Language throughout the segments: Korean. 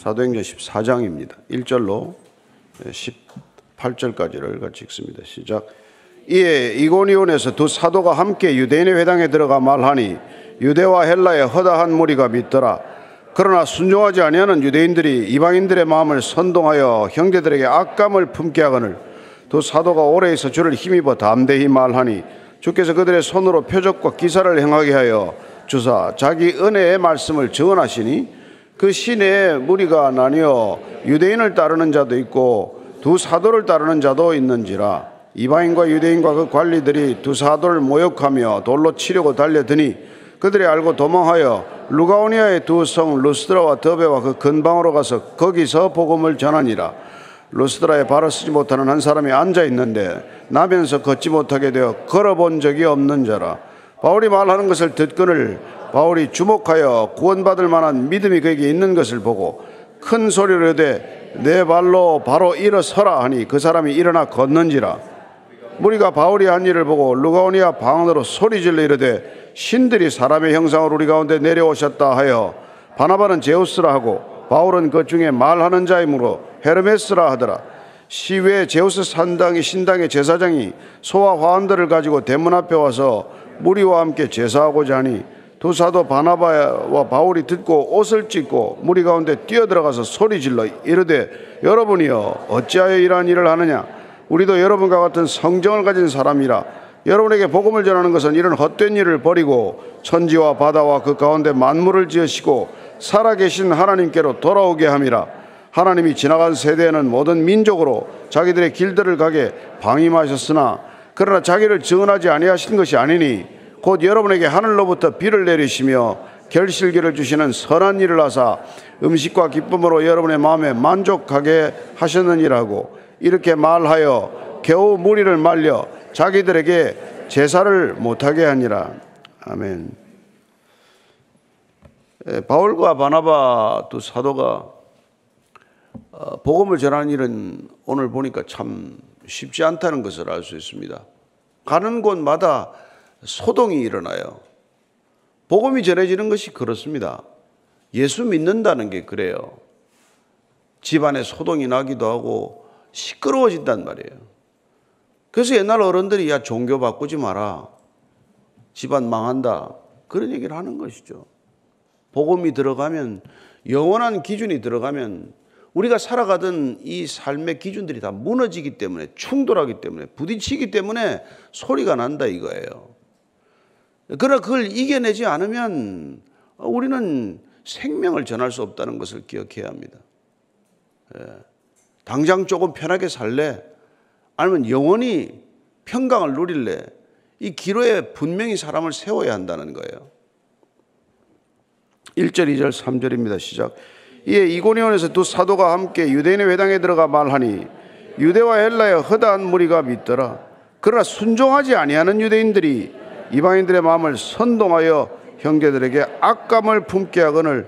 사도행전 14장입니다. 1절로 18절까지를 같이 읽습니다. 시작. 이에 이고니온에서 두 사도가 함께 유대인의 회당에 들어가 말하니 유대와 헬라의 허다한 무리가 믿더라. 그러나 순종하지 아니하는 유대인들이 이방인들의 마음을 선동하여 형제들에게 악감을 품게 하거늘 두 사도가 오래 있어 주를 힘입어 담대히 말하니 주께서 그들의 손으로 표적과 기사를 행하게 하여 주사 자기 은혜의 말씀을 증언하시니 그 시내에 무리가 나뉘어 유대인을 따르는 자도 있고 두 사도를 따르는 자도 있는지라. 이방인과 유대인과 그 관리들이 두 사도를 모욕하며 돌로 치려고 달려드니 그들이 알고 도망하여 루가오니아의 두 성 루스드라와 더베와 그 근방으로 가서 거기서 복음을 전하니라. 루스드라에 발을 쓰지 못하는 한 사람이 앉아 있는데 나면서 걷지 못하게 되어 걸어본 적이 없는 자라. 바울이 말하는 것을 듣거늘 바울이 주목하여 구원받을 만한 믿음이 그에게 있는 것을 보고 큰 소리로 이르되 내 발로 바로 일어서라 하니 그 사람이 일어나 걷는지라. 무리가 바울이 한 일을 보고 루가오니아 방언으로 소리질러 이르되 신들이 사람의 형상으로 우리 가운데 내려오셨다 하여 바나바는 제우스라 하고 바울은 그 중에 말하는 자이므로 헤르메스라 하더라. 시외 제우스 신당의 제사장이 소와 화환들을 가지고 대문 앞에 와서 무리와 함께 제사하고자 하니 두 사도 바나바와 바울이 듣고 옷을 찢고 무리 가운데 뛰어들어가서 소리질러 이르되 여러분이여 어찌하여 이러한 일을 하느냐. 우리도 여러분과 같은 성정을 가진 사람이라. 여러분에게 복음을 전하는 것은 이런 헛된 일을 버리고 천지와 바다와 그 가운데 만물을 지으시고 살아계신 하나님께로 돌아오게 함이라. 하나님이 지나간 세대에는 모든 민족으로 자기들의 길들을 가게 방임하셨으나 그러나 자기를 증언하지 아니하신 것이 아니니 곧 여러분에게 하늘로부터 비를 내리시며 결실기를 주시는 선한 일을 하사 음식과 기쁨으로 여러분의 마음에 만족하게 하셨느니라고 이렇게 말하여 겨우 무리를 말려 자기들에게 제사를 못하게 하니라. 아멘. 바울과 바나바 두 사도가 복음을 전하는 일은 오늘 보니까 참 쉽지 않다는 것을 알 수 있습니다. 가는 곳마다 소동이 일어나요. 복음이 전해지는 것이 그렇습니다. 예수 믿는다는 게 그래요. 집안에 소동이 나기도 하고 시끄러워진단 말이에요. 그래서 옛날 어른들이 야 종교 바꾸지 마라. 집안 망한다. 그런 얘기를 하는 것이죠. 복음이 들어가면 영원한 기준이 들어가면 우리가 살아가던 이 삶의 기준들이 다 무너지기 때문에 충돌하기 때문에 부딪히기 때문에 소리가 난다 이거예요. 그러나 그걸 이겨내지 않으면 우리는 생명을 전할 수 없다는 것을 기억해야 합니다. 당장 조금 편하게 살래? 아니면 영원히 평강을 누릴래? 이 기로에 분명히 사람을 세워야 한다는 거예요. 1절, 2절, 3절입니다. 시작. 이에 이고니온에서 두 사도가 함께 유대인의 회당에 들어가 말하니 유대와 헬라의 허다한 무리가 믿더라. 그러나 순종하지 아니하는 유대인들이 이방인들의 마음을 선동하여 형제들에게 악감을 품게 하거늘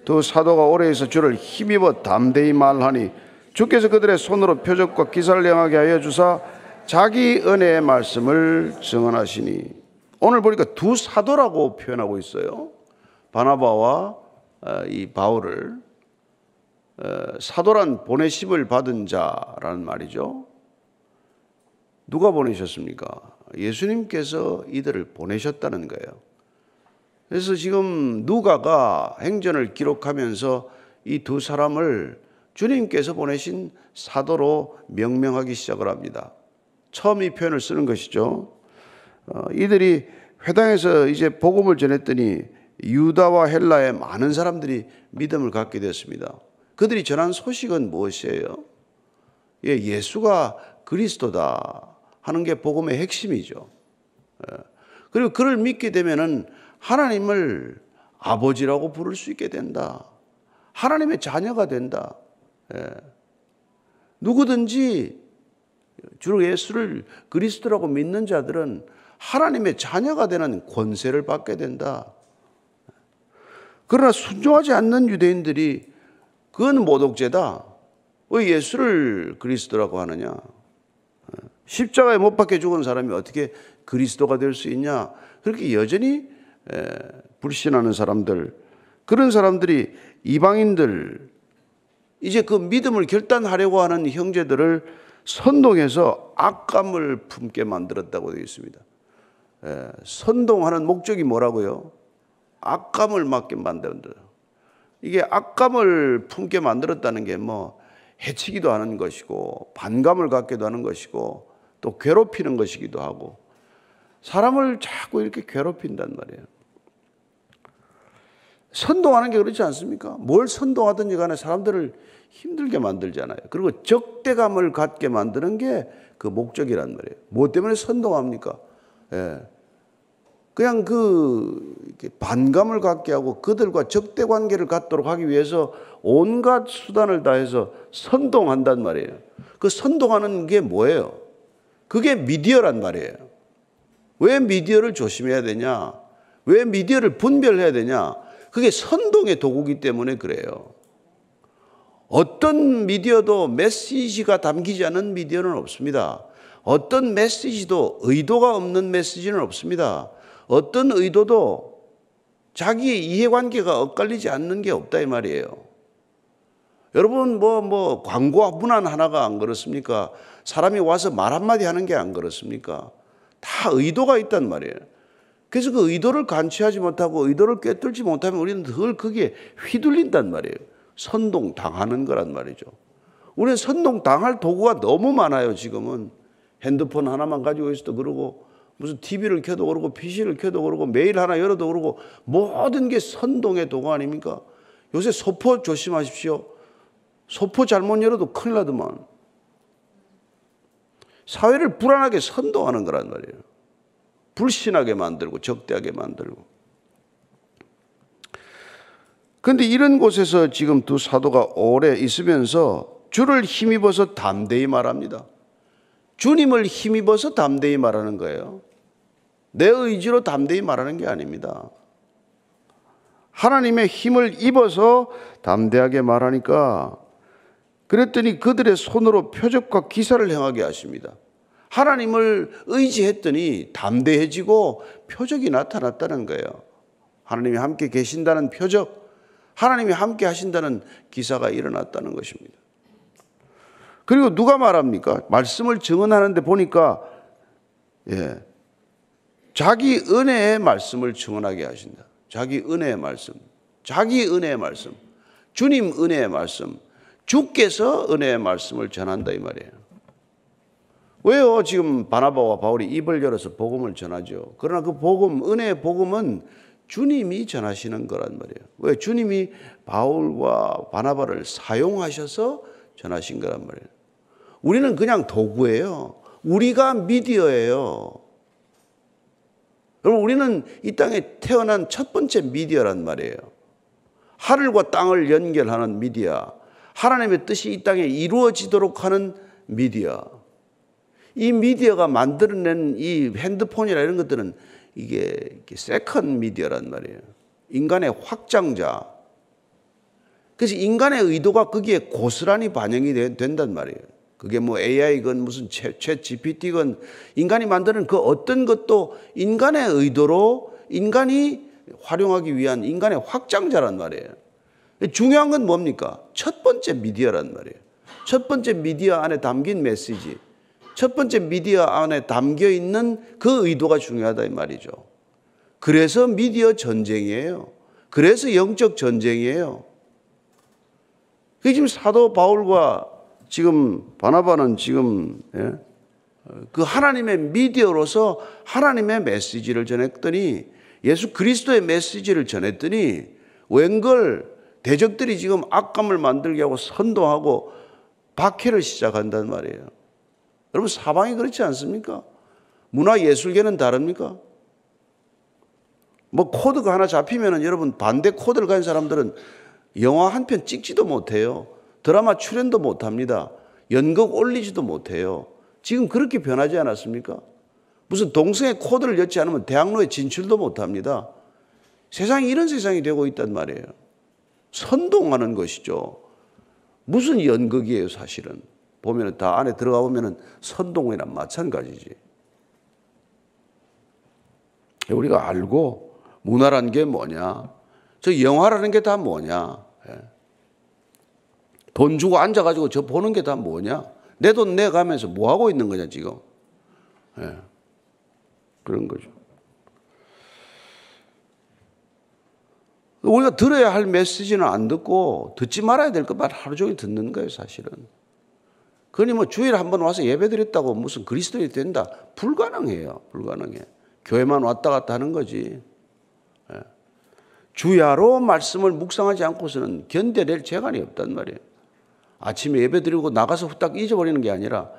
두 사도가 오래 있어 주를 힘입어 담대히 말하니 주께서 그들의 손으로 표적과 기사를 행하게 하여 주사 자기 은혜의 말씀을 증언하시니. 오늘 보니까 두 사도라고 표현하고 있어요. 바나바와 이 바울을 사도란 보내심을 받은 자라는 말이죠. 누가 보내셨습니까? 예수님께서 이들을 보내셨다는 거예요. 그래서 지금 누가가 행전을 기록하면서 이 두 사람을 주님께서 보내신 사도로 명명하기 시작을 합니다. 처음 이 표현을 쓰는 것이죠. 이들이 회당에서 이제 복음을 전했더니 유다와 헬라의 많은 사람들이 믿음을 갖게 되었습니다. 그들이 전한 소식은 무엇이에요? 예수가 그리스도다 하는 게 복음의 핵심이죠. 그리고 그를 믿게 되면은 하나님을 아버지라고 부를 수 있게 된다. 하나님의 자녀가 된다. 누구든지 주 예수를 그리스도라고 믿는 자들은 하나님의 자녀가 되는 권세를 받게 된다. 그러나 순종하지 않는 유대인들이 그건 모독죄다. 왜 예수를 그리스도라고 하느냐? 십자가에 못 박혀 죽은 사람이 어떻게 그리스도가 될 수 있냐? 그렇게 여전히 불신하는 사람들, 그런 사람들이 이방인들, 이제 그 믿음을 결단하려고 하는 형제들을 선동해서 악감을 품게 만들었다고 되어 있습니다. 선동하는 목적이 뭐라고요? 악감을 맡게 만든다. 이게 악감을 품게 만들었다는 게 뭐 해치기도 하는 것이고 반감을 갖기도 하는 것이고 또 괴롭히는 것이기도 하고 사람을 자꾸 이렇게 괴롭힌단 말이에요. 선동하는 게 그렇지 않습니까? 뭘 선동하든지 간에 사람들을 힘들게 만들잖아요. 그리고 적대감을 갖게 만드는 게 그 목적이란 말이에요. 뭐 때문에 선동합니까? 그냥 이렇게 반감을 갖게 하고 그들과 적대 관계를 갖도록 하기 위해서 온갖 수단을 다해서 선동한단 말이에요. 그 선동하는 게 뭐예요? 그게 미디어란 말이에요. 왜 미디어를 조심해야 되냐? 왜 미디어를 분별해야 되냐? 그게 선동의 도구이기 때문에 그래요. 어떤 미디어도 메시지가 담기지 않은 미디어는 없습니다. 어떤 메시지도 의도가 없는 메시지는 없습니다. 어떤 의도도 자기의 이해관계가 엇갈리지 않는 게 없다 이 말이에요. 여러분 광고 문안 하나가 안 그렇습니까? 사람이 와서 말 한마디 하는 게 안 그렇습니까? 다 의도가 있단 말이에요. 그래서 그 의도를 간취하지 못하고 의도를 꿰뚫지 못하면 우리는 늘 거기에 휘둘린단 말이에요. 선동당하는 거란 말이죠. 우리는 선동당할 도구가 너무 많아요. 지금은 핸드폰 하나만 가지고 있어도 그러고 무슨 TV를 켜도 그러고 PC를 켜도 그러고 메일 하나 열어도 그러고 모든 게 선동의 도구 아닙니까? 요새 소포 조심하십시오. 소포 잘못 열어도 큰일 나더만. 사회를 불안하게 선동하는 거란 말이에요. 불신하게 만들고 적대하게 만들고. 그런데 이런 곳에서 지금 두 사도가 오래 있으면서 주를 힘입어서 담대히 말합니다. 주님을 힘입어서 담대히 말하는 거예요. 내 의지로 담대히 말하는 게 아닙니다. 하나님의 힘을 입어서 담대하게 말하니까 그랬더니 그들의 손으로 표적과 기사를 행하게 하십니다. 하나님을 의지했더니 담대해지고 표적이 나타났다는 거예요. 하나님이 함께 계신다는 표적, 하나님이 함께 하신다는 기사가 일어났다는 것입니다. 그리고 누가 말합니까? 말씀을 증언하는데 보니까 자기 은혜의 말씀을 증언하게 하신다. 자기 은혜의 말씀, 자기 은혜의 말씀, 주님 은혜의 말씀, 주께서 은혜의 말씀을 전한다 이 말이에요. 왜요? 지금 바나바와 바울이 입을 열어서 복음을 전하죠. 그러나 그 복음, 은혜의 복음은 주님이 전하시는 거란 말이에요. 왜? 주님이 바울과 바나바를 사용하셔서 전하신 거란 말이에요. 우리는 그냥 도구예요. 우리가 미디어예요. 여러분, 우리는 이 땅에 태어난 첫 번째 미디어란 말이에요. 하늘과 땅을 연결하는 미디어, 하나님의 뜻이 이 땅에 이루어지도록 하는 미디어. 이 미디어가 만들어낸 이 핸드폰이나 이런 것들은 이게 세컨 미디어란 말이에요. 인간의 확장자. 그래서 인간의 의도가 거기에 고스란히 반영이 된단 말이에요. 그게 뭐 AI건 무슨 챗 GPT건 인간이 만드는 그 어떤 것도 인간의 의도로 인간이 활용하기 위한 인간의 확장자란 말이에요. 중요한 건 뭡니까? 첫 번째 미디어란 말이에요. 첫 번째 미디어 안에 담긴 메시지, 첫 번째 미디어 안에 담겨 있는 그 의도가 중요하다 이 말이죠. 그래서 미디어 전쟁이에요. 그래서 영적 전쟁이에요. 지금 사도 바울과 지금 바나바는 지금 그 하나님의 미디어로서 하나님의 메시지를 전했더니 예수 그리스도의 메시지를 전했더니 웬걸 대적들이 지금 악감을 만들게 하고 선동하고 박해를 시작한단 말이에요. 여러분 사방이 그렇지 않습니까? 문화예술계는 다릅니까? 뭐 코드가 하나 잡히면은 여러분 반대 코드를 가진 사람들은 영화 한 편 찍지도 못해요. 드라마 출연도 못합니다. 연극 올리지도 못해요. 지금 그렇게 변하지 않았습니까? 무슨 동성애 코드를 엮지 않으면 대학로에 진출도 못합니다. 세상이 이런 세상이 되고 있단 말이에요. 선동하는 것이죠. 무슨 연극이에요 사실은. 보면은 다 안에 들어가 보면은 선동이랑 마찬가지지. 우리가 알고 문화라는 게 뭐냐? 저 영화라는 게 다 뭐냐? 돈 주고 앉아가지고 저 보는 게 다 뭐냐? 내 돈 내가면서 뭐 하고 있는 거냐 지금? 예. 그런 거죠. 우리가 들어야 할 메시지는 안 듣고 듣지 말아야 될 것만 하루 종일 듣는 거예요, 사실은. 그러니 뭐 주일에 한번 와서 예배드렸다고 무슨 그리스도인이 된다? 불가능해요. 불가능해. 교회만 왔다 갔다 하는 거지. 예. 주야로 말씀을 묵상하지 않고서는 견뎌낼 재간이 없단 말이에요. 아침에 예배드리고 나가서 후딱 잊어버리는 게 아니라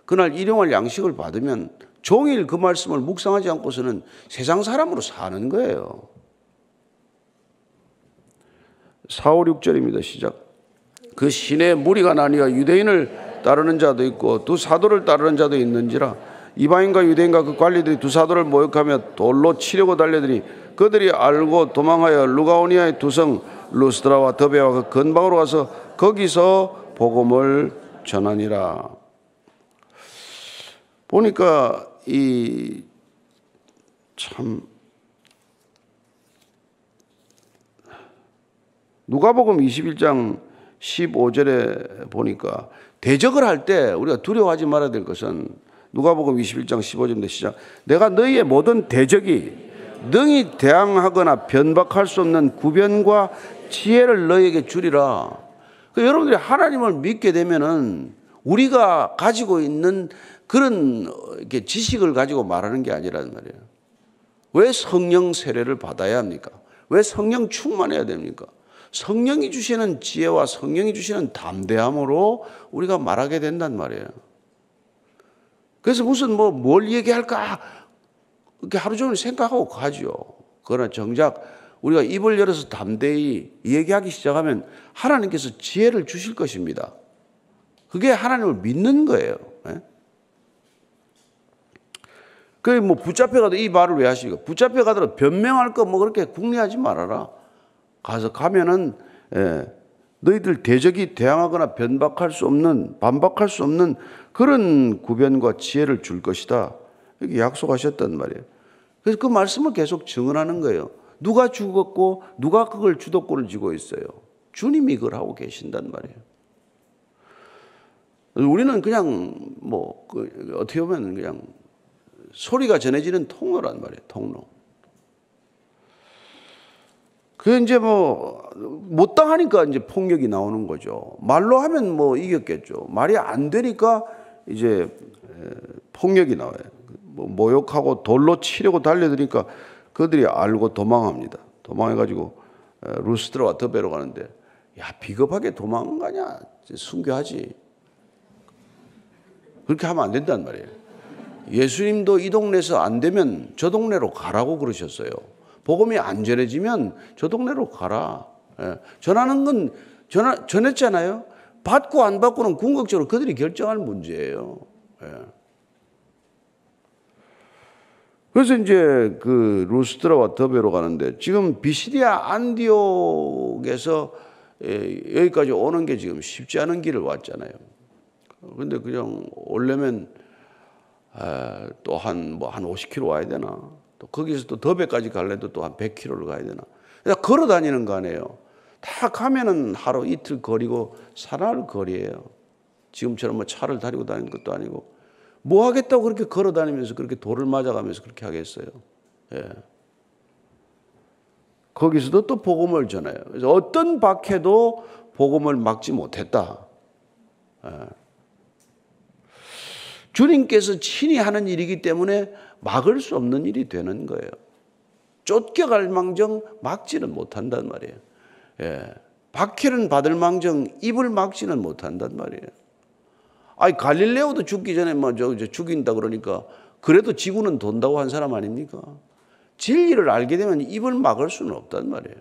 그날 일용할 양식을 받으면 종일 그 말씀을 묵상하지 않고서는 세상 사람으로 사는 거예요. 4, 5, 6절입니다. 시작. 그 시내에 무리가 나뉘어 유대인을 따르는 자도 있고 두 사도를 따르는 자도 있는지라 이방인과 유대인과 그 관리들이 두 사도를 모욕하며 돌로 치려고 달려들이 그들이 알고 도망하여 루가오니아의 두 성 루스드라와 더베와 그 근방으로 가서 거기서 복음을 전하니라. 보니까 이 참 누가복음 21장 15절에 보니까 대적을 할 때 우리가 두려워하지 말아야 될 것은 누가복음 21장 15절인데 시작. 내가 너희의 모든 대적이 능히 대항하거나 변박할 수 없는 구변과 지혜를 너희에게 주리라. 여러분들이 하나님을 믿게 되면은 우리가 가지고 있는 그런 지식을 가지고 말하는 게 아니란 말이에요. 왜 성령 세례를 받아야 합니까? 왜 성령 충만해야 됩니까? 성령이 주시는 지혜와 성령이 주시는 담대함으로 우리가 말하게 된단 말이에요. 그래서 무슨 뭘 얘기할까 이렇게 하루 종일 생각하고 가죠. 그러나 정작 우리가 입을 열어서 담대히 얘기하기 시작하면 하나님께서 지혜를 주실 것입니다. 그게 하나님을 믿는 거예요. 그 붙잡혀가도 이 말을 왜 하시고 붙잡혀가더라도 변명할 거 그렇게 궁리하지 말아라. 가면은 너희들 대적이 대항하거나 반박할 수 없는 그런 구변과 지혜를 줄 것이다. 이렇게 약속하셨단 말이에요. 그래서 그 말씀을 계속 증언하는 거예요. 누가 죽었고 누가 그걸 주도권을 쥐고 있어요. 주님이 그걸 하고 계신단 말이에요. 우리는 그냥 어떻게 보면 그냥 소리가 전해지는 통로란 말이에요. 통로. 그 이제 못 당하니까 이제 폭력이 나오는 거죠. 말로 하면 이겼겠죠. 말이 안 되니까 이제 폭력이 나와요. 모욕하고 돌로 치려고 달려드니까 그들이 알고 도망합니다. 도망해가지고 루스드라와 더베로 가는데 야 비겁하게 도망가냐? 순교하지. 그렇게 하면 안 된단 말이에요. 예수님도 이 동네에서 안 되면 저 동네로 가라고 그러셨어요. 복음이 안 전해지면 저 동네로 가라. 전하는 건 전했잖아요. 받고 안 받고는 궁극적으로 그들이 결정할 문제예요. 그래서 이제 그 루스드라와 더베로 가는데 지금 비시디아 안디옥에서 여기까지 오는 게 지금 쉽지 않은 길을 왔잖아요. 그런데 그냥 오려면 또 한 50km 와야 되나? 또 거기서 또 더베까지 가려도 또 한 100km를 가야 되나? 그냥 걸어 다니는 거 아니에요. 다 가면은 하루 이틀 거리고 사나흘 거리예요. 지금처럼 차를 다니고 다니는 것도 아니고 뭐 하겠다고 그렇게 걸어 다니면서 그렇게 돌을 맞아가면서 그렇게 하겠어요. 거기서도 또 복음을 전해요. 그래서 어떤 박해도 복음을 막지 못했다. 주님께서 친히 하는 일이기 때문에 막을 수 없는 일이 되는 거예요. 쫓겨갈 망정 막지는 못한단 말이에요. 박해는 받을 망정 입을 막지는 못한단 말이에요. 아니 갈릴레오도 죽기 전에 죽인다 그러니까 그래도 지구는 돈다고 한 사람 아닙니까? 진리를 알게 되면 입을 막을 수는 없단 말이에요.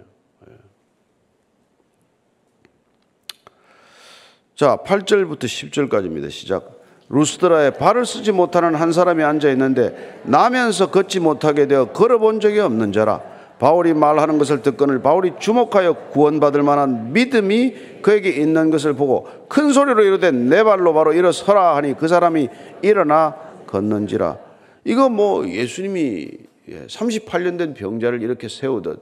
자, 8절부터 10절까지입니다. 시작. 루스드라에 발을 쓰지 못하는 한 사람이 앉아 있는데 나면서 걷지 못하게 되어 걸어본 적이 없는 자라. 바울이 말하는 것을 듣거늘 바울이 주목하여 구원받을 만한 믿음이 그에게 있는 것을 보고 큰 소리로 이르되 내 발로 바로 일어서라 하니 그 사람이 일어나 걷는지라. 이거 예수님이 38년 된 병자를 이렇게 세우듯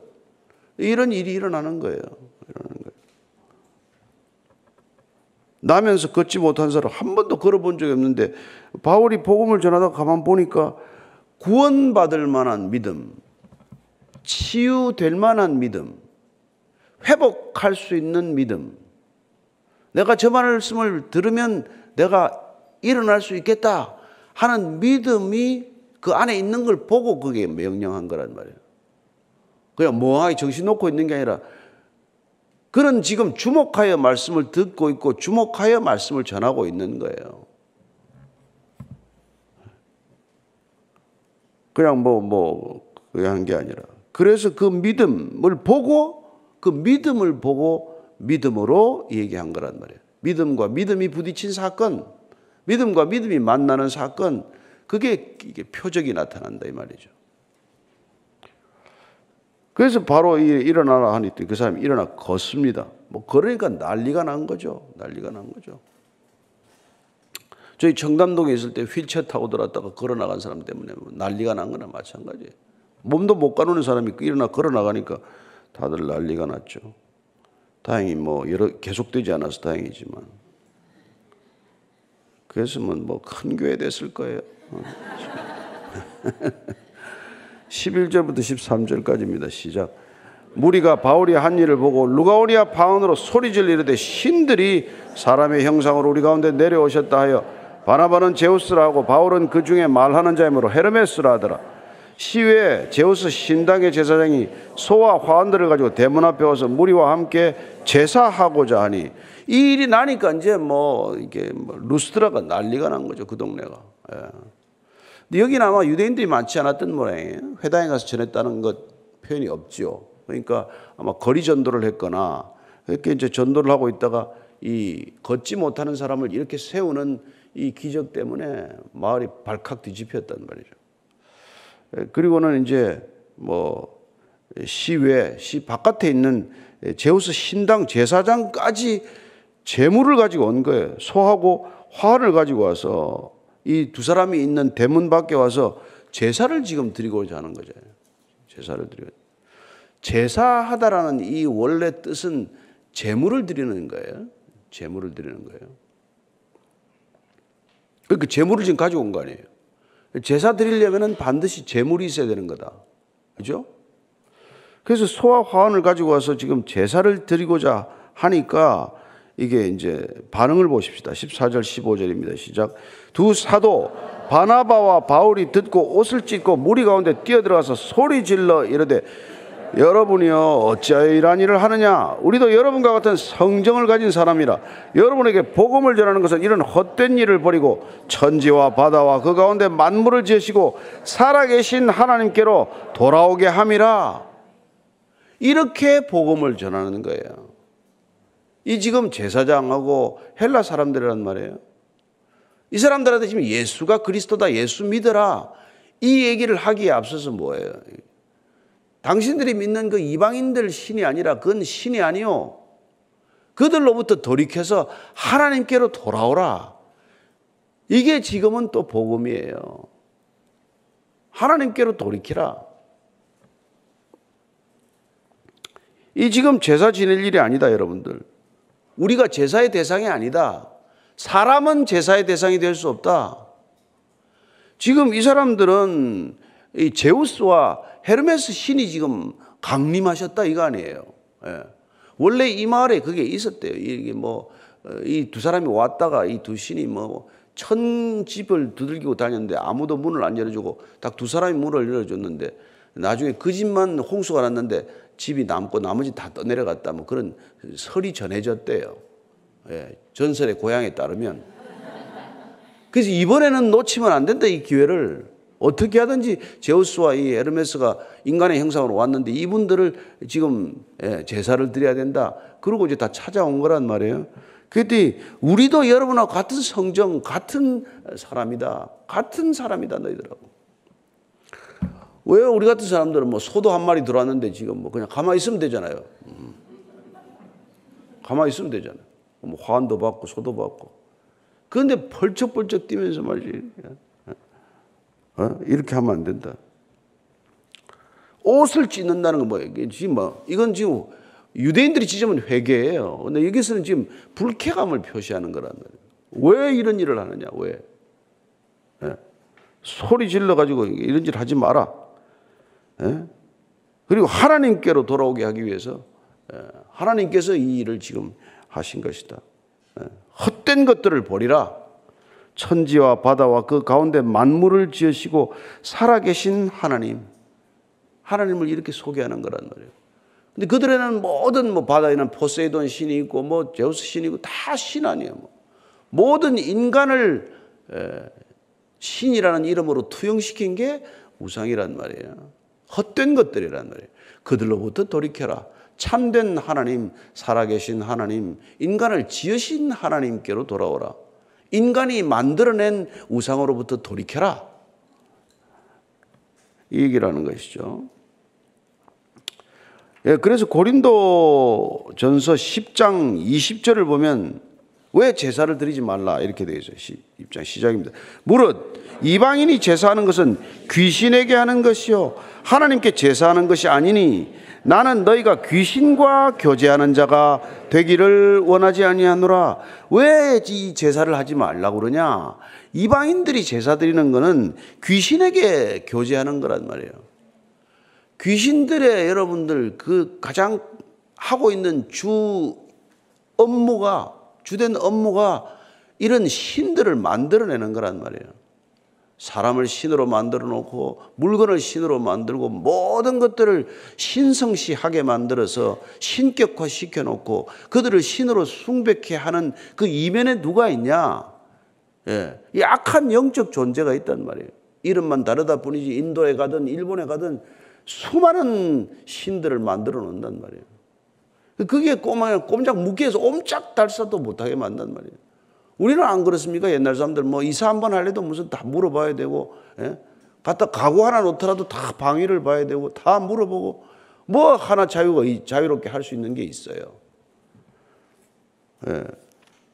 이런 일이 일어나는 거예요. 나면서 걷지 못한 사람 한 번도 걸어본 적이 없는데 바울이 복음을 전하다가 가만 보니까 구원받을 만한 믿음, 치유될 만한 믿음, 회복할 수 있는 믿음, 내가 저 말씀을 들으면 내가 일어날 수 있겠다 하는 믿음이 그 안에 있는 걸 보고 그게 명령한 거란 말이에요. 그냥 멍하게 정신 놓고 있는 게 아니라 그런 지금 주목하여 말씀을 듣고 있고 주목하여 말씀을 전하고 있는 거예요. 그냥 그냥 한 게 아니라. 그래서 그 믿음을 보고 믿음으로 얘기한 거란 말이에요. 믿음과 믿음이 부딪힌 사건, 믿음과 믿음이 만나는 사건, 이게 표적이 나타난다 이 말이죠. 그래서 바로 일어나라 하니 그 사람이 일어나 걷습니다. 그러니까 난리가 난 거죠. 난리가 난 거죠. 저희 청담동에 있을 때 휠체어 타고 들어왔다가 걸어 나간 사람 때문에 난리가 난 거나 마찬가지예요. 몸도 못 가누는 사람이 일어나 걸어 나가니까 다들 난리가 났죠. 다행히 계속되지 않아서 다행이지만. 그랬으면 큰 교회 됐을 거예요. 11절부터 13절까지입니다. 시작. 무리가 바울이 한 일을 보고 루가오니아 방언으로 소리질러 이르되 신들이 사람의 형상으로 우리 가운데 내려오셨다 하여 바나바는 제우스라 하고 바울은 그 중에 말하는 자이므로 헤르메스라 하더라. 시외에 제우스 신당의 제사장이 소와 화환들을 가지고 대문 앞에 와서 무리와 함께 제사하고자 하니 이 일이 나니까 이제 이게 루스드라가 난리가 난 거죠. 그 동네가. 예. 근데 여기는 아마 유대인들이 많지 않았던 모양이에요. 회당에 가서 전했다는 것 표현이 없죠. 그러니까 아마 거리 전도를 했거나 이렇게 이제 전도를 하고 있다가 이 걷지 못하는 사람을 이렇게 세우는 이 기적 때문에 마을이 발칵 뒤집혔단 말이죠. 그리고는 이제 시 바깥에 있는 제우스 신당 제사장까지 제물을 가지고 온 거예요. 소하고 화환을 가지고 와서 이 두 사람이 있는 대문 밖에 와서 제사를 지금 드리고자 하는 거죠. 제사를 드리고. 제사하다라는 이 원래 뜻은 제물을 드리는 거예요. 제물을 드리는 거예요. 그러니까 제물을 지금 가지고 온 거 아니에요. 제사 드리려면 반드시 제물이 있어야 되는 거다. 그죠? 그래서 소와 화환을 가지고 와서 지금 제사를 드리고자 하니까 이게 이제 반응을 보십시다. 14절 15절입니다. 시작. 두 사도 바나바와 바울이 듣고 옷을 찢고 무리 가운데 뛰어들어가서 소리 질러 이르되 여러분이여 어찌하여 이러한 일을 하느냐. 우리도 여러분과 같은 성정을 가진 사람이라. 여러분에게 복음을 전하는 것은 이런 헛된 일을 버리고 천지와 바다와 그 가운데 만물을 지으시고 살아계신 하나님께로 돌아오게 함이라. 이렇게 복음을 전하는 거예요. 이 지금 제사장하고 헬라 사람들이란 말이에요. 이 사람들한테 지금 예수가 그리스도다, 예수 믿어라, 이 얘기를 하기에 앞서서 뭐예요? 당신들이 믿는 그 이방인들 신이 아니라 그건 신이 아니요, 그들로부터 돌이켜서 하나님께로 돌아오라. 이게 지금은 또 복음이에요. 하나님께로 돌이키라. 이 지금 제사 지낼 일이 아니다, 여러분들. 우리가 제사의 대상이 아니다. 사람은 제사의 대상이 될 수 없다. 지금 이 사람들은 이 제우스와 헤르메스 신이 지금 강림하셨다 이거 아니에요. 예. 원래 이 마을에 그게 있었대요. 이게 이 두 사람이 왔다가 이 두 신이 1000집을 두들기고 다녔는데 아무도 문을 안 열어주고 딱 두 사람이 문을 열어줬는데 나중에 그 집만 홍수가 났는데 집이 남고 나머지 다 떠내려갔다 그런 설이 전해졌대요. 예. 전설의 고향에 따르면. 그래서 이번에는 놓치면 안 된다, 이 기회를. 어떻게 하든지 제우스와 이 에르메스가 인간의 형상으로 왔는데 이분들을 지금 제사를 드려야 된다. 그러고 이제 다 찾아온 거란 말이에요. 그랬더니 우리도 여러분하고 같은 성정, 같은 사람이다. 같은 사람이다, 너희들하고. 왜 우리 같은 사람들은 소도 한 마리 들어왔는데 지금 그냥 가만히 있으면 되잖아요. 가만히 있으면 되잖아요. 화환도 받고 소도 받고. 그런데 펄쩍펄쩍 뛰면서 말이지. 이렇게 하면 안 된다. 옷을 찢는다는 건 뭐예요? 이건 지금 유대인들이 지점은 회개예요. 근데 여기서는 지금 불쾌감을 표시하는 거란 말이에요. 왜 이런 일을 하느냐? 왜? 예? 소리 질러가지고 이런 일 하지 마라. 예? 그리고 하나님께로 돌아오게 하기 위해서 하나님께서 이 일을 지금 하신 것이다. 헛된 것들을 버리라. 천지와 바다와 그 가운데 만물을 지으시고 살아계신 하나님을 이렇게 소개하는 거란 말이에요. 근데 그들에는 모든 바다에는 포세이돈 신이 있고 제우스 신이 있고 다 신 아니에요. 모든 인간을 신이라는 이름으로 투영시킨 게 우상이란 말이에요. 헛된 것들이란 말이에요. 그들로부터 돌이켜라. 참된 하나님, 살아계신 하나님, 인간을 지으신 하나님께로 돌아오라. 인간이 만들어낸 우상으로부터 돌이켜라. 이 얘기를 하는 것이죠. 예, 그래서 고린도전서 10장 20절을 보면 왜 제사를 드리지 말라 이렇게 되어 있어요. 10장 시작입니다. 무릇 이방인이 제사하는 것은 귀신에게 하는 것이요 하나님께 제사하는 것이 아니니 나는 너희가 귀신과 교제하는 자가 되기를 원하지 아니하노라. 왜 이 제사를 하지 말라고 그러냐? 이방인들이 제사 드리는 것은 귀신에게 교제하는 거란 말이에요. 귀신들의 여러분들 그 가장 하고 있는 주된 업무가 이런 신들을 만들어내는 거란 말이에요. 사람을 신으로 만들어 놓고 물건을 신으로 만들고 모든 것들을 신성시하게 만들어서 신격화 시켜놓고 그들을 신으로 숭배케 하는 그 이면에 누가 있냐? 예, 이 악한 영적 존재가 있단 말이에요. 이름만 다르다 뿐이지 인도에 가든 일본에 가든 수많은 신들을 만들어 놓는단 말이에요. 그게 꼼짝 묶여서 옴짝달싹도 못하게 만든단 말이에요. 우리는 안 그렇습니까? 옛날 사람들 이사 한번 하려도 무슨 다 물어봐야 되고, 예? 갖다 가구 하나 놓더라도 다 방위를 봐야 되고, 다 물어보고, 하나 자유롭게 할 수 있는 게 있어요. 예.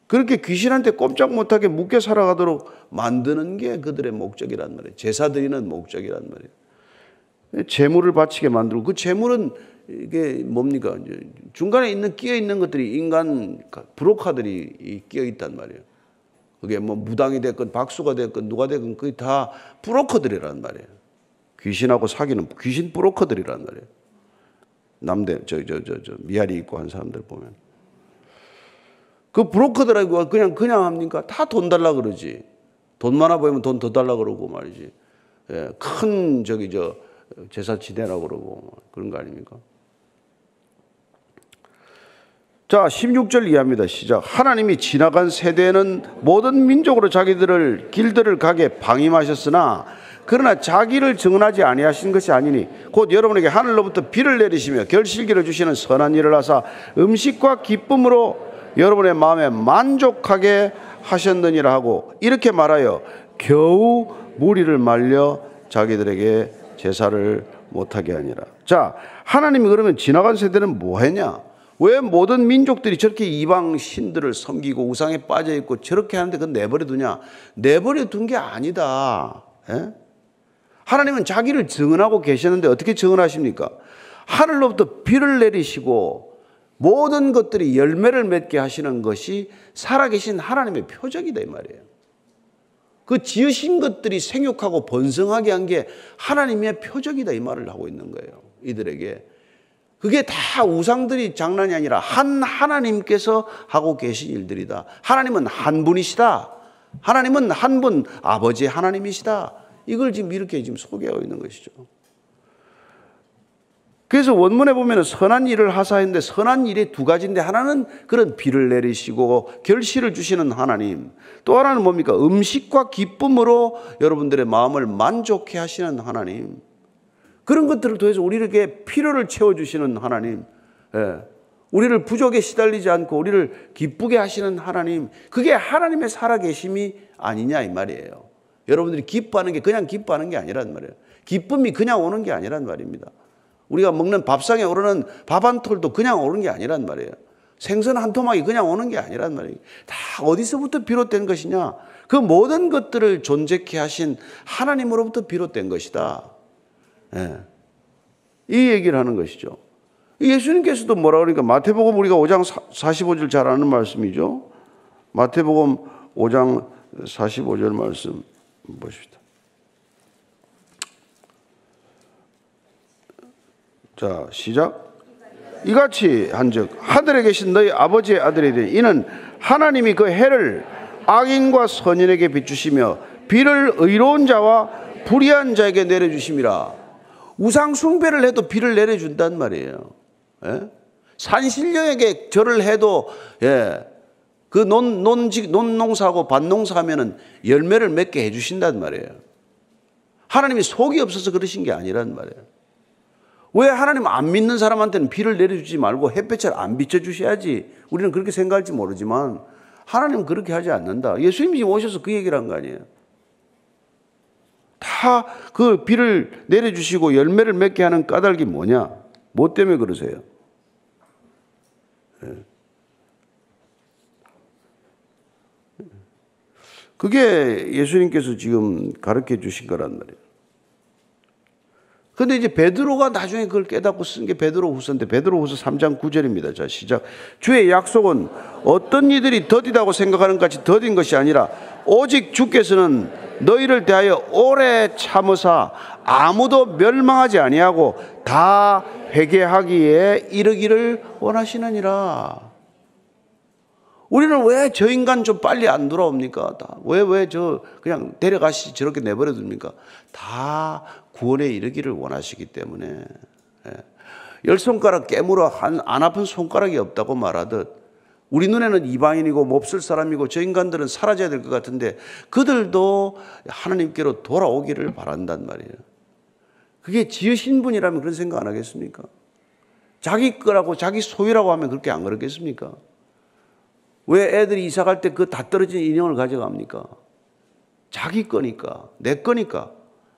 그렇게 귀신한테 꼼짝 못하게 묶여 살아가도록 만드는 게 그들의 목적이란 말이에요. 제사 드리는 목적이란 말이에요. 재물을 바치게 만들고, 그 재물은 이게 뭡니까? 중간에 끼어 있는 것들이 인간 브로커들이 끼어 있단 말이에요. 그게 무당이 됐건 박수가 됐건 누가 됐건 그게 다 브로커들이란 말이에요. 귀신하고 사귀는 귀신 브로커들이란 말이에요. 남대 미아리 입고 한 사람들 보면 그 브로커들하고 그냥 합니까? 다 돈 달라 그러지. 돈 많아 보이면 돈 더 달라 그러고 말이지. 예, 큰 제사 지내라고 그러고 그런 거 아닙니까? 자, 16절 이하입니다. 시작. 하나님이 지나간 세대에는 모든 민족으로 자기들을 길들을 가게 방임하셨으나 그러나 자기를 증언하지 아니하신 것이 아니니 곧 여러분에게 하늘로부터 비를 내리시며 결실기를 주시는 선한 일을 하사 음식과 기쁨으로 여러분의 마음에 만족하게 하셨느니라 하고 이렇게 말하여 겨우 무리를 말려 자기들에게 제사를 못하게 하니라. 자, 하나님이 그러면 지나간 세대는 뭐 했냐? 왜 모든 민족들이 저렇게 이방 신들을 섬기고 우상에 빠져 있고 저렇게 하는데 그건 내버려 두냐? 내버려 둔 게 아니다. 예? 하나님은 자기를 증언하고 계셨는데 어떻게 증언하십니까? 하늘로부터 비를 내리시고 모든 것들이 열매를 맺게 하시는 것이 살아계신 하나님의 표적이다 이 말이에요. 그 지으신 것들이 생육하고 번성하게 한 게 하나님의 표적이다 이 말을 하고 있는 거예요. 이들에게. 그게 다 우상들이 장난이 아니라 하나님께서 하고 계신 일들이다. 하나님은 한 분이시다. 하나님은 한 분 아버지 하나님이시다. 이걸 지금 이렇게 소개하고 있는 것이죠. 그래서 원문에 보면 선한 일을 하사했는데 선한 일이 두 가지인데 하나는 그런 비를 내리시고 결실을 주시는 하나님, 또 하나는 뭡니까? 음식과 기쁨으로 여러분들의 마음을 만족해 하시는 하나님. 그런 것들을 통해서 우리에게 필요를 채워주시는 하나님, 우리를 부족에 시달리지 않고 우리를 기쁘게 하시는 하나님, 그게 하나님의 살아계심이 아니냐 이 말이에요. 여러분들이 기뻐하는 게 그냥 기뻐하는 게 아니란 말이에요. 기쁨이 그냥 오는 게 아니란 말입니다. 우리가 먹는 밥상에 오르는 밥 한 톨도 그냥 오는 게 아니란 말이에요. 생선 한 토막이 그냥 오는 게 아니란 말이에요. 다 어디서부터 비롯된 것이냐? 그 모든 것들을 존재케 하신 하나님으로부터 비롯된 것이다. 이 얘기를 하는 것이죠. 예수님께서도 뭐라 그러니까 마태복음 우리가 5장 45절 잘 아는 말씀이죠. 마태복음 5장 45절 말씀 보십시다. 자, 시작. 이같이 한즉 하늘에 계신 너희 아버지의 아들이 되니 이는 하나님이 그 해를 악인과 선인에게 비추시며 비를 의로운 자와 불의한 자에게 내려주심이라. 우상 숭배를 해도 비를 내려준단 말이에요. 예? 산신령에게 절을 해도 그 논농사하고 밭농사하면은 열매를 맺게 해주신단 말이에요. 하나님이 속이 없어서 그러신 게 아니란 말이에요. 왜 하나님 안 믿는 사람한테는 비를 내려주지 말고 햇볕을 안 비춰주셔야지? 우리는 그렇게 생각할지 모르지만 하나님은 그렇게 하지 않는다. 예수님이 오셔서 그 얘기를 한 거 아니에요. 다 그 비를 내려주시고 열매를 맺게 하는 까닭이 뭐냐? 뭐 때문에 그러세요? 그게 예수님께서 지금 가르쳐 주신 거란 말이에요. 근데 이제 베드로가 나중에 그걸 깨닫고 쓴 게 베드로후서인데 베드로후서 3장 9절입니다. 자, 시작. 주의 약속은 어떤 이들이 더디다고 생각하는 같이 더딘 것이 아니라 오직 주께서는 너희를 대하여 오래 참으사 아무도 멸망하지 아니하고 다 회개하기에 이르기를 원하시느니라. 우리는 왜 저 인간 좀 빨리 안 돌아옵니까? 왜 저 그냥 데려가시 저렇게 내버려 둡니까? 다 구원에 이르기를 원하시기 때문에. 열 손가락 깨물어 안 아픈 손가락이 없다고 말하듯 우리 눈에는 이방인이고 몹쓸 사람이고 저 인간들은 사라져야 될 것 같은데 그들도 하나님께로 돌아오기를 바란단 말이에요. 그게 지으신 분이라면 그런 생각 안 하겠습니까? 자기 거라고 자기 소유라고 하면 그렇게 안 그러겠습니까? 왜 애들이 이사 갈 때 그 다 떨어진 인형을 가져갑니까? 자기 거니까, 내 거니까,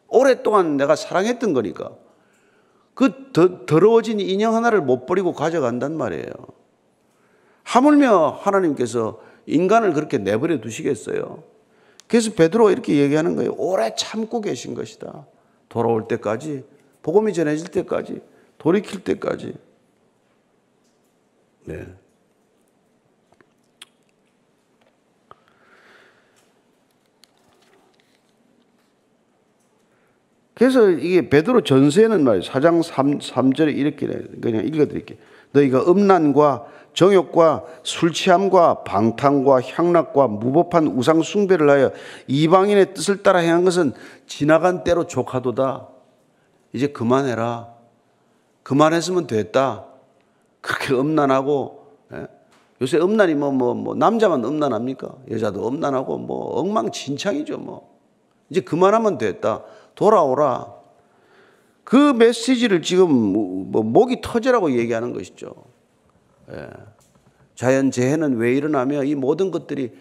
오랫동안 내가 사랑했던 거니까. 그 더러워진 인형 하나를 못 버리고 가져간단 말이에요. 하물며 하나님께서 인간을 그렇게 내버려 두시겠어요? 그래서 베드로가 이렇게 얘기하는 거예요. 오래 참고 계신 것이다. 돌아올 때까지, 복음이 전해질 때까지, 돌이킬 때까지. 네. 그래서 이게 베드로 전서에는 말이에요. 4장 3절에 이렇게 그냥 읽어드릴게요. 너희가 음란과 정욕과 술 취함과 방탕과 향락과 무법한 우상 숭배를 하여 이방인의 뜻을 따라 행한 것은 지나간 때로 족하도다. 이제 그만해라. 그만했으면 됐다. 그렇게 음란하고, 요새 음란이 남자만 음란합니까? 여자도 음란하고 엉망진창이죠. 이제 그만하면 됐다. 돌아오라. 그 메시지를 지금 목이 터지라고 얘기하는 것이죠. 자연재해는 왜 일어나며 이 모든 것들이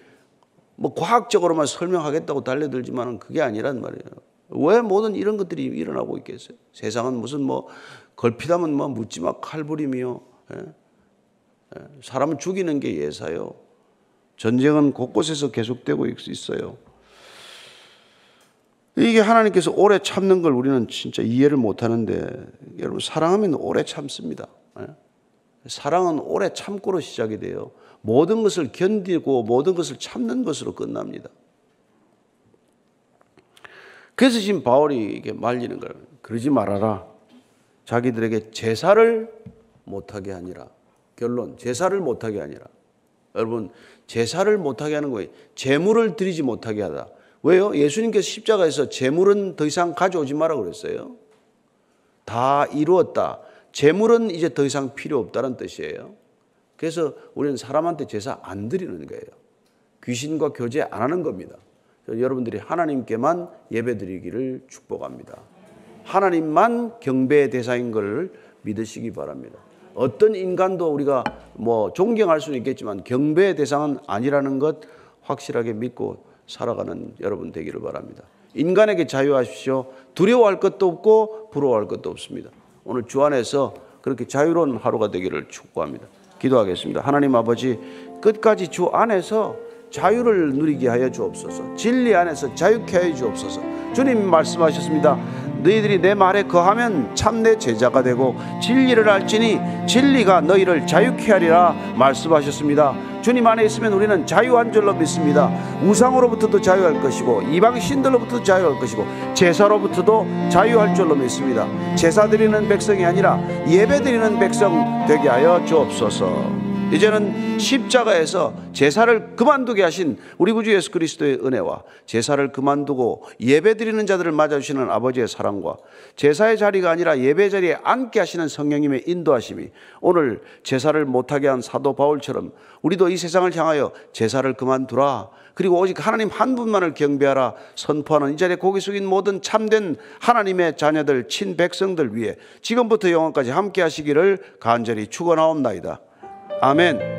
과학적으로만 설명하겠다고 달려들지만 그게 아니란 말이에요. 왜 모든 이런 것들이 일어나고 있겠어요? 세상은 무슨 걸핏하면 묻지마 칼부림이요. 사람을 죽이는 게 예사요. 전쟁은 곳곳에서 계속되고 있어요. 이게 하나님께서 오래 참는 걸 우리는 진짜 이해를 못하는데 여러분 사랑하면 오래 참습니다. 사랑은 오래 참고로 시작이 돼요. 모든 것을 견디고 모든 것을 참는 것으로 끝납니다. 그래서 지금 바울이 이게 말리는 거예요. 그러지 말아라. 자기들에게 제사를 못하게 하니라. 결론, 제사를 못하게 하니라. 여러분, 제사를 못하게 하는 거예요. 제물을 드리지 못하게 하다. 왜요? 예수님께서 십자가에서 제물은 더 이상 가져오지 마라 그랬어요. 다 이루었다. 제물은 이제 더 이상 필요 없다는 뜻이에요. 그래서 우리는 사람한테 제사 안 드리는 거예요. 귀신과 교제 안 하는 겁니다. 여러분들이 하나님께만 예배드리기를 축복합니다. 하나님만 경배의 대상인 걸 믿으시기 바랍니다. 어떤 인간도 우리가 존경할 수는 있겠지만 경배의 대상은 아니라는 것 확실하게 믿고 살아가는 여러분 되기를 바랍니다. 인간에게 자유하십시오. 두려워할 것도 없고 부러워할 것도 없습니다. 오늘 주 안에서 그렇게 자유로운 하루가 되기를 축복합니다. 기도하겠습니다. 하나님 아버지, 끝까지 주 안에서 자유를 누리게 하여 주옵소서. 진리 안에서 자유케 하여 주옵소서. 주님 말씀하셨습니다. 너희들이 내 말에 거하면 참 내 제자가 되고 진리를 알지니 진리가 너희를 자유케 하리라 말씀하셨습니다. 주님 안에 있으면 우리는 자유한 줄로 믿습니다. 우상으로부터도 자유할 것이고 이방 신들로부터도 자유할 것이고 제사로부터도 자유할 줄로 믿습니다. 제사 드리는 백성이 아니라 예배 드리는 백성 되게 하여 주옵소서. 이제는 십자가에서 제사를 그만두게 하신 우리 구주 예수 그리스도의 은혜와 제사를 그만두고 예배드리는 자들을 맞아주시는 아버지의 사랑과 제사의 자리가 아니라 예배 자리에 앉게 하시는 성령님의 인도하심이 오늘 제사를 못하게 한 사도 바울처럼 우리도 이 세상을 향하여 제사를 그만두라, 그리고 오직 하나님 한 분만을 경배하라 선포하는 이 자리에 고개 숙인 모든 참된 하나님의 자녀들 친백성들 위해 지금부터 영원까지 함께 하시기를 간절히 축원하옵나이다. 아멘.